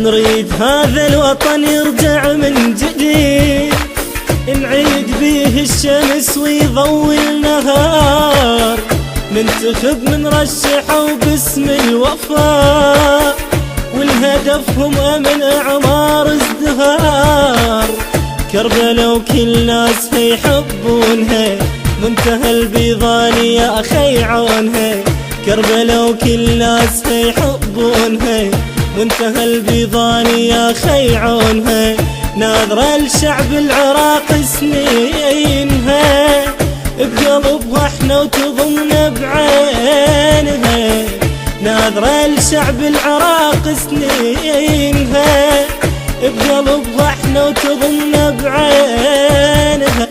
نريد هذا الوطن يرجع من جديد، نعيد بيه الشمس ويضوي النهار، ننتخب من رشحه باسم الوفاء، والهدف هم أمن أعمار ازدهار. كربلا وكل ناس يحبونها، منتهى البيضان يا أخي عونها. كربلا وكل ناس يحبونها، منتهى البيضان يا أخي عونها. ناظرة لشعب العراق سنينها، بقلبها احنا وتضمنا بعينها. ناظرة لشعب العراق سنينها، بقلبها احنا وتضمنا بعينها.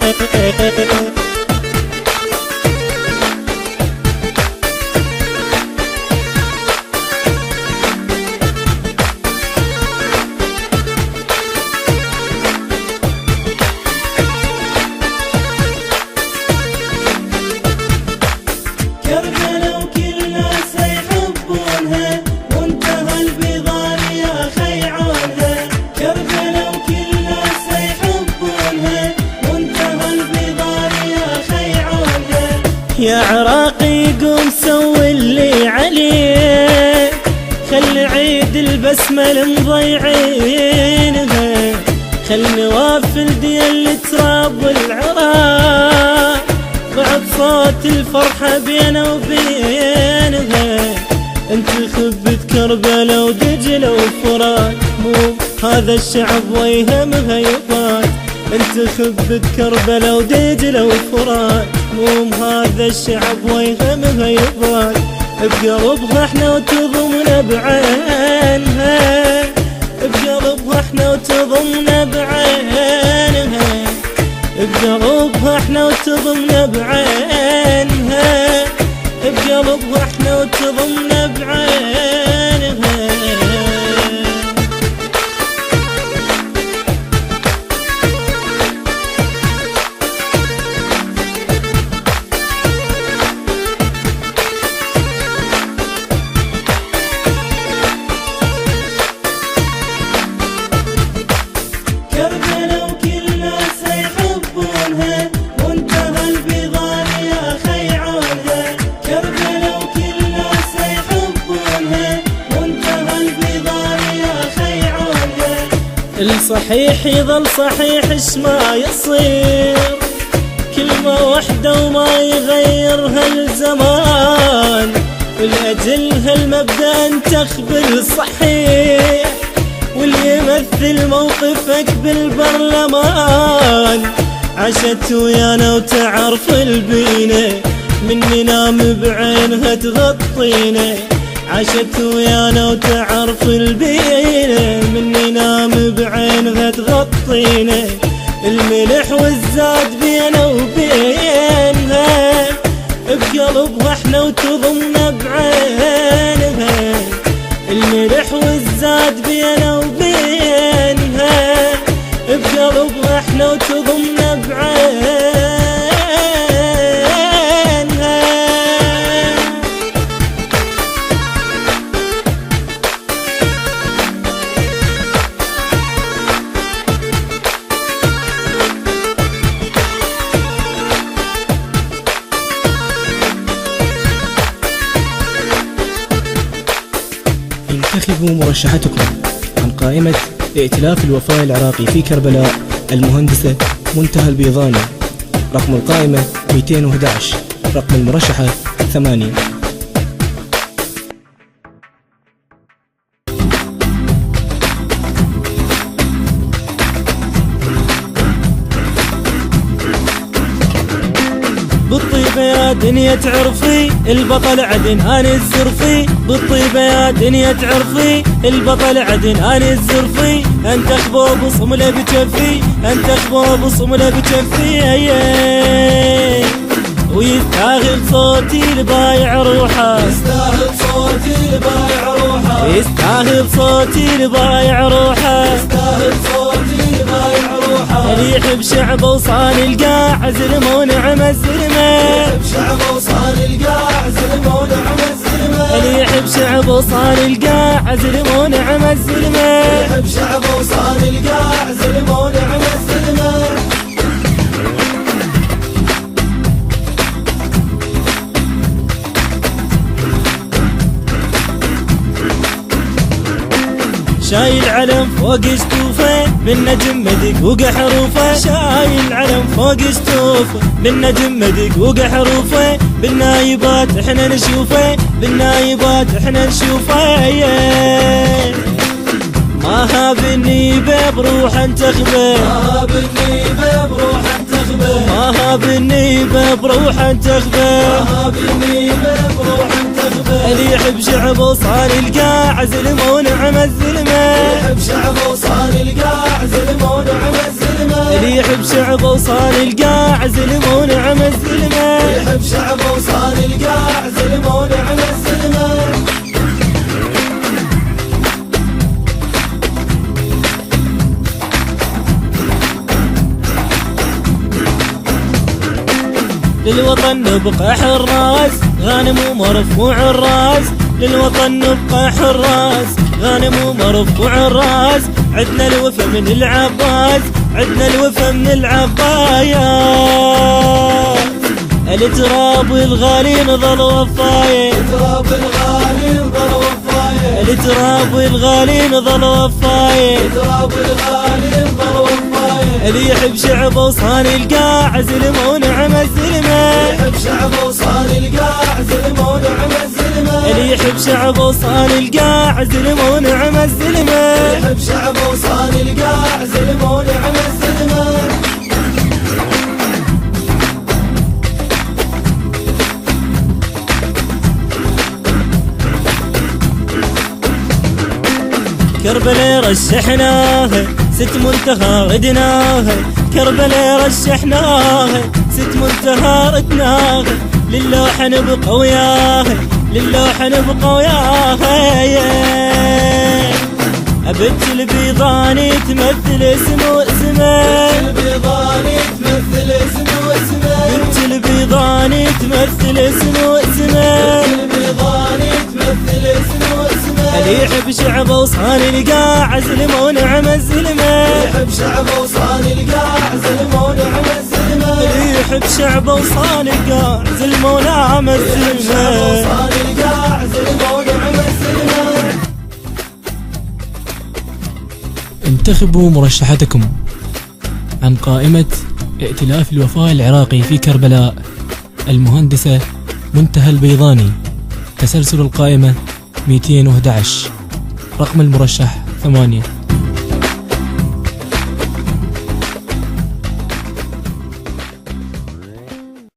يا عراقي قوم سوي اللي عليك، خل عيد البسمة مضيعينها، خل نوافل ديال التراب والعراق، بعد صوت الفرحة بينا وبينها. انتخب كربلا ودجلة وفرات، مو هذا الشعب ويهمها يفات. انتخب كربلا ودجلة وفرات، مو هذا الشعب ويهمها يفات. بقلبها احنا وتضمنا بعينها، بقلبها احنا وتضمنا بعينها، بقلبها احنا وتضمنا بعينها، بقلبها احنا وتضمنا بعينها. الصحيح يظل صحيح اش ما يصير، كلمة واحدة وما يغيرها الزمان. ولأجل هالمبدأ انتخب الصحيح، واللي يمثل موقفك بالبرلمان. عشت ويانا وتعرف البينة، من ننام بعينها تغطينا. عشت ويانا وتعرف البينة، من ننام بعينها تغطينا. الملح والزاد بينا وبينها، بقلبها احنا وتضمنا بعينها. الملح والزاد بينا وبينها، بقلبها احنا وتضمنا بعينها. انتخبوا مرشحتكم عن قائمة ائتلاف الوفاء العراقي في كربلاء المهندسة منتهى البيضاني. رقم القائمة 211، رقم المرشحة 8. بالطيبة يا دنيا تعرفي البطل عدن أنا الزرفي. بالطيبة يا دنيا تعرفي البطل عدن أنا الزرفي. انتخبوا بصملة بكفي، انتخبوا بصملة بكفي. ويستاهل صوتي لبايع روحه، يستاهل صوتي لبايع روحه، يستاهل صوتي لبايع روحه، يستاهل صوتي لبايع روحه. اللي يحب شعبه وصان القاع زلمه ونعم الزلمه، يحب شعبه وصان القاع زلمه ونعم الزلمه. اللي يحب يحب شعب وصان القاع زلم ونعم الزلمة، يحب شعب وصان القاع زلم ونعم الزلمة. شايل علم فوق استوفه من نجم مدقوق حروفه، شايل علم فوق استوفه من نجم مدقوق حروفه، بالنايبات احنا نشوفه، بالنايبات احنا نشوفه. ما هاب النيبه بروح انتخبه، ما هاب النيبه بروح انتخبه، ما هاب النيبه بروح انتخبه، ما هاب النيبه بروح انتخبه. اللي يحب شعب وصان القاع زلم ونعم الزلمه، يحب شعب وصان القاع زلم ونعم الزلمه، اللي يحب شعب وصان القاع زلم ونعم الزلمه، يحب شعب وصان القاع زلم ونعم الزلمه. للوطن نبقى حراس غانم ومرفوع الراس، للوطن نبقى حراس غانم ومرفوع الراس، عدنا الوفا من العباس، عدنا الوفا من العبايات، التراب والغالي نظل وفاية، التراب الغالي نظل وفاية، التراب والغالي نظل وفاية، التراب الغالي نظل وفاية. اللي يحب شعب وصان القاع زلم ونعم الزلمة، يحب شعب وصان القاع زلم ونعم الزلمة، اللي يحب شعب وصان القاع زلم ونعم الزلمة، يحب شعب وصان القاع زلم ونعم الزلمة. كربلاء رشحناها ست منتهى ردناها، كربلاء رشحناها ست منتهى ردناها، للوح نبقى وياها، للوح نبقى وياها. بنت البيضاني تمثل اسم واسمه، البيضاني تمثل اسم واسمه، بنت البيضاني تمثل اسم واسمه، البيضاني تمثل اسم واسمه. اللي يحب شعب وصان القاع زلم ونعم الزلمة، يحب شعب وصان القاع زلم ونعم الزلمة، اللي يحب شعب وصان القاع زلم ونعم الزلمة. وصان القاع زلم ونعم الزلمة. انتخبوا مرشحتكم عن قائمة ائتلاف الوفاء العراقي في كربلاء، المهندسة منتهى البيضاني. تسلسل القائمة 211، رقم المرشح 8.